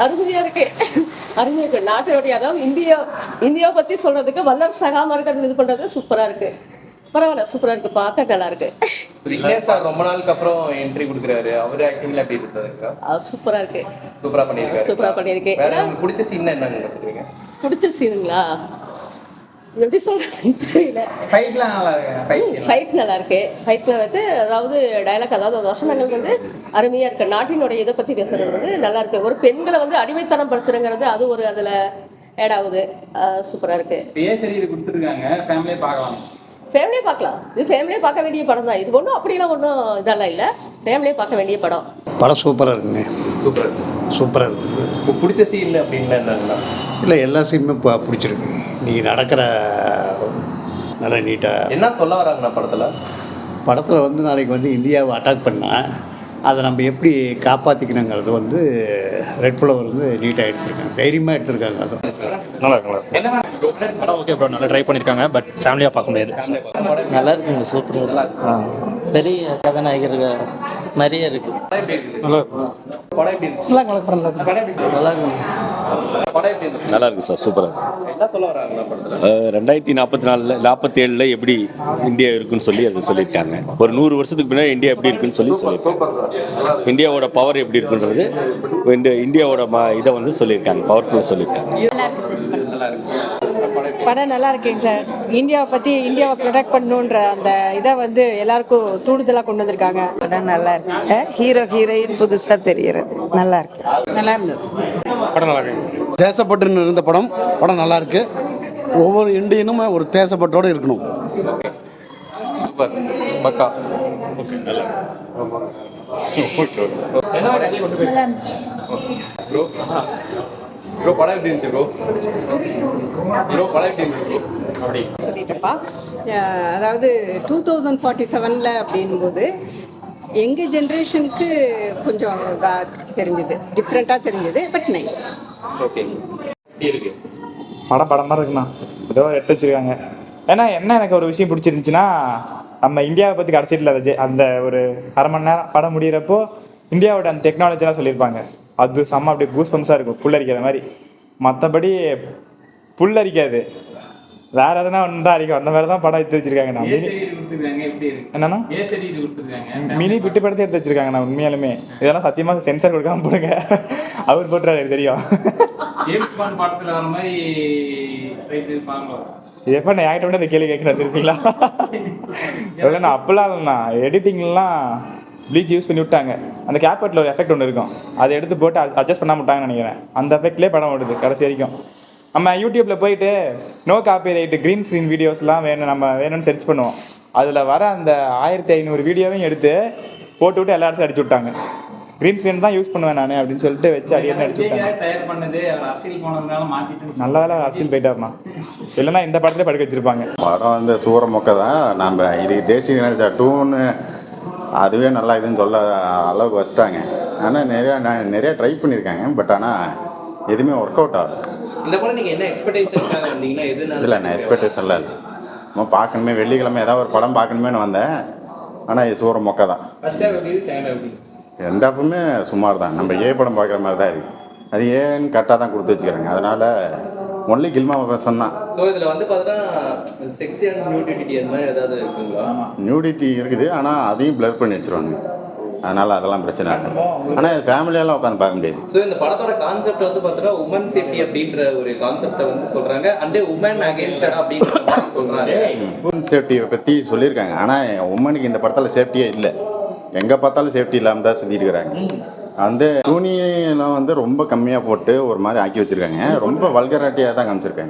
அருமையாக இருக்கு. அருமையாக இருக்கு. நாட்டினுடைய அதாவது இந்தியாவை பற்றி சொல்கிறதுக்கு வல்லரசு ஆகாமல் இருக்கிறது இது பண்ணுறது சூப்பராக இருக்குது. பரவாயில்ல, சூப்பராக இருக்குது. பார்க்க நல்லா இருக்கு. விக்னேஷ் சார் ரொம்ப நாளுக்கு அப்புறம் என்ட்ரி கொடுக்குறாரு. அவர் ஆக்டிங்ல எப்படி இருந்ததுங்க? சூப்பராக இருக்கு. சூப்பராக பண்ணியிருக்காரு. சூப்பராக பண்ணியிருக்கேன். வேற உங்களுக்கு பிடிச்ச சீன் என்னங்க சொல்றீங்க? பிடிச்ச சீனுங்களா? எப்படி சொல்கிறது தெரியல. ஃபைட்லாம் நல்லா இருக்கு. ஃபைட் நல்லா இருக்கு. ஃபைட்டில் வந்து அதாவது டைலாக் அதாவது வசனங்கள் வந்து அருமையாக இருக்குது. நாட்டினுடைய இதை பற்றி பேசுகிறது வந்து நல்லா இருக்குது. ஒரு பெண்களை வந்து அடிமைத்தனம் படுத்துறங்கிறது அது ஒரு அதில் ஆட் ஆகுது. சூப்பராக இருக்குது. சரி இது கொடுத்துருக்காங்க, ஃபேமிலியே பார்க்கலாம். ஃபேமிலியே பார்க்கலாம். இது ஃபேமிலியே பார்க்க வேண்டிய படம் தான். இது ஒன்றும் அப்படிலாம் ஒன்றும் இதெல்லாம் இல்லை. ஃபேமிலியே பார்க்க வேண்டிய படம். படம் சூப்பராக இருக்குங்க. சூப்பராக இருக்குது. இப்போ பிடிச்ச சீன் அப்படின்னா என்னன்னா? இல்லை, எல்லா சீனுமே பிடிச்சிருக்கு. நீங்கள் நடக்கிற நல்லா நீட்டாக என்ன சொல்ல வராங்கண்ணா படத்தில் வந்து நாளைக்கு வந்து இந்தியாவை அட்டாக் பண்ணால் அதை நம்ம எப்படி காப்பாற்றிக்கணுங்கிறது வந்து ரெட் ஃப்ளவர் வந்து நீட்டாக எடுத்திருக்காங்க, தைரியமாக எடுத்திருக்காங்க. அதுவும் நல்லா இருக்குங்களா? படம் ஓகே ப்ரோ, நல்லா ட்ரை பண்ணியிருக்காங்க. பட் ஃபேமிலியாக பார்க்க முடியாது. நல்லா இருக்குங்க, சூப்பராக. பெரிய கதாநாயகர்கள் மாதிரியே இருக்கு. நல்லா இருக்கு சார், சூப்பராக இருக்கு. 2047 எப்படி இந்தியா இருக்குன்னு சொல்லி அதை சொல்லியிருக்காங்க. ஒரு 100 வருஷத்துக்கு பின்னாடி இந்தியா எப்படி இருக்குன்னு சொல்லியிருக்காங்க. இந்தியாவோட பவர் எப்படி இருக்குன்றது இந்தியாவோட இதை வந்து சொல்லியிருக்காங்க, பவர்ஃபுல்லாக சொல்லியிருக்காங்க. படம் நல்லா இருக்குங்க சார். இந்தியாவை ப்ரொடெக்ட் பண்ணணுன்ற அந்த இதை வந்து எல்லாருக்கும் தூண்டுதலாக கொண்டு வந்திருக்காங்க. படம் நல்லா இருக்கு. ஹீரோயின் புதுசாக தெரிகிறது. நல்லா இருக்கு. நல்லா இருந்தது. படம் நல்லா இருக்கு. தேசப்பட்டு இருந்த படம் நல்லா இருக்கு. ஒவ்வொரு இந்தியனும் ஒரு தேசப்பட்டோடு இருக்கணும். சூப்பர் பக்கா. ப்ரோ படம் எப்படி இருந்துச்சு ப்ரோ? படம் எப்படி இருந்துச்சு அப்படி சொல்லிட்டப்பா. அதாவது 2047 அப்படின்போது எங்கள் ஜென்ரேஷனுக்கு கொஞ்சம் தெரிஞ்சுது, டிஃப்ரெண்ட்டாக தெரிஞ்சுது. But nice. ஓகே. இருக்கு படம் மாதிரி இருக்குண்ணா. ஏதோ எடுத்து வச்சிருக்காங்க. ஏன்னா என்ன எனக்கு ஒரு விஷயம் பிடிச்சிருந்துச்சுன்னா, நம்ம இந்தியாவை பற்றி கடைசியில் அந்த ஒரு அரை மணி நேரம் படம் முடிகிறப்போ இந்தியாவோட அந்த டெக்னாலஜிலாம் சொல்லியிருப்பாங்க. அது செம்ம அப்படியே கூஸ் பம்ஸாக இருக்கும், புல்லரிக்கிற மாதிரி. மற்றபடி புல்லரிக்காது, வேற எதனா ஒன்று தான் அரிக்கும். அந்த மாதிரி தான் படம் எடுத்து வச்சிருக்காங்கண்ணா. என்னன்னா மினி பிட்டு படத்தை எடுத்து வச்சிருக்காங்கண்ணா. உண்மையாலுமே இதெல்லாம் சத்தியமாக சென்சார் கொடுக்காம போடுங்க. அவர் போட்டுறாரு எனக்கு தெரியும். எப்போ நான் என்கிட்ட இந்த கேள்வி கேட்குறது இருப்பீங்களா? எவ்வளோண்ணா அப்பெல்லாம் இல்லைண்ணா. எடிட்டிங்லாம் ப்ளீச் யூஸ் பண்ணி விட்டாங்க. அந்த கேப்கட்டில் ஒரு எஃபெக்ட் ஒன்று இருக்கும், அதை எடுத்து போட்டு அட்ஜஸ்ட் பண்ணாம விட்டாங்கன்னு நினைக்கிறேன். அந்த எஃபெக்ட்லேயே படம் ஓடுது கடைசி வரைக்கும். நம்ம யூடியூப்பில் போயிட்டு no copyright green screen வீடியோஸ்லாம் வேணும்னு சர்ச் பண்ணுவோம். அதில் வர அந்த 1500 வீடியோவையும் எடுத்து போட்டு எல்லா இடத்தையும் அடிச்சு விட்டாங்க. க்ரீன் ஸ்க்ரீன் தான் யூஸ் பண்ணுவேன் நான் அப்படின்னு சொல்லிட்டு வச்சு அடியே அடிச்சு விட்டாங்க. நல்ல வேலை அரசியல் போயிட்டாருண்ணா, இல்லைன்னா இந்த படத்துலேயே படுக்க வச்சுருப்பாங்க. படம் வந்து சூற மொக்கை தான். நம்ம இதுக்கு தேசிய 2 அதுவே நல்லா இதுன்னு சொல்ல அளவுக்கு வச்சுட்டாங்க. ஆனால் நிறையா ட்ரை பண்ணியிருக்காங்க. பட் ஆனால் எதுவுமே ஒர்க் அவுட் ஆகல. இந்த படம் நீங்கள் என்ன எக்ஸ்பெக்டேஷன் வந்தீங்கன்னா எதுனால? இல்லை, நான் எக்ஸ்பெக்டேஷன்ல இல்லை. நம்ம பார்க்கணுமே, வெள்ளிக்கிழமை ஏதாவது ஒரு படம் பார்க்கணுமேனு வந்தேன். ஆனால் இது சூற மொக்கை தான். ரெண்டாப்புமே சுமார் தான். நம்ம படம் பார்க்குற மாதிரி தான் இருக்குது. அது ஏன்னு கரெக்டாக தான் கொடுத்து வச்சுக்கிறாங்க. அதனால் ஒன்லி கில்மா சொன்னான். ஸோ இதில் வந்து பார்த்தீங்கன்னா செக்ஸி அண்ட் நியூடிட்டி அது மாதிரி ஏதாவது இருக்குங்களா? நியூடிட்டி இருக்குது, ஆனால் அதையும் பிளர் பண்ணி வச்சுருவாங்க. அதனால் அதெல்லாம் பிரச்சனை இல்லை. ஆனால் இது ஃபேமிலியெல்லாம் உட்காந்து பார்க்க முடியாது. ஸோ இந்த படத்தோட கான்செப்ட் வந்து பார்த்தீங்கன்னா உமன் சேஃப்டி அப்படின்ற ஒரு கான்செப்டை வந்து சொல்கிறாங்க. அண்டே உமன் அகேன்ஸ்டா அப்படின்னு சொல்கிறாங்க. உமன் சேஃப்டியை பற்றி சொல்லியிருக்காங்க. ஆனால் உமனுக்கு இந்த படத்தில் சேஃப்டியே இல்லை. எங்கே பார்த்தாலும் சேஃப்டி இல்லாமல் தான் சுற்றிட்டு இருக்கிறாங்க. அந்த துணியெல்லாம் வந்து ரொம்ப கம்மியாக போட்டு ஒரு மாதிரி ஆக்கி வச்சுருக்காங்க. ரொம்ப வல்கராட்டியாக தான் காமிச்சிருக்காங்க.